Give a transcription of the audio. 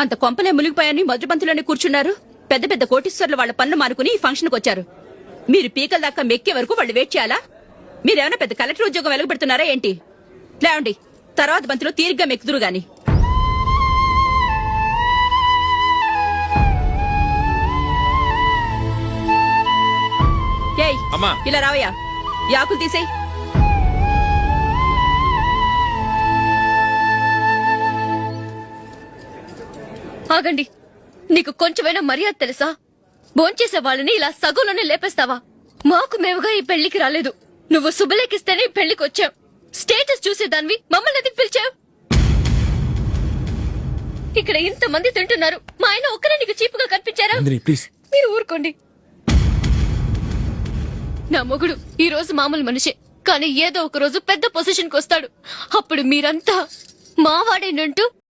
అంత కొంపలే మునిగిపోయాని మధురబంతులోనే కూర్చున్నారు. పెద్ద పెద్ద కోటీశ్వర్లు వాళ్ళ పన్ను మానుకుని ఈ ఫంక్షన్కి వచ్చారు. మీరు పీకల దాకా మెక్కే వరకు వాళ్ళు వెయిట్ చేయాలా? మీరేమైనా పెద్ద కలెక్టర్ ఉద్యోగం వెలుగుపెడుతున్నారా ఏంటి? లేవండి, తర్వాత బంతిలో తీరిగ్గా మెక్కుదురు గాని. ఏయ్, ఇలా రావయ్యా, యాకులు తీసేయ్. ఆగండి, నీకు కొంచెమైనా మర్యాద తెలుసా? భోంచేసే వాళ్ళని ఇలా సగంలోనే లేపేస్తావా? మాకు మేముగా ఈ పెళ్లికి రాలేదు. నువ్వు శుభలేఖిస్తేనే ఈ పెళ్లికి వచ్చాం. స్టేటస్ చూసేదానివి మమ్మల్ని ఎందుకు పిలిచావు? ఇక్కడ ఇంతమంది తింటున్నారు, మా ఆయన ఒక్కరే నీకు చీపుగా కనిపించారా? మీరు ఊరుకోండి. నా మొగుడు ఈ రోజు మామూలు మనిషే, కానీ ఏదో ఒక రోజు పెద్ద పొజిషన్ కి వస్తాడు. అప్పుడు మీరంతా మావాడేనంటూ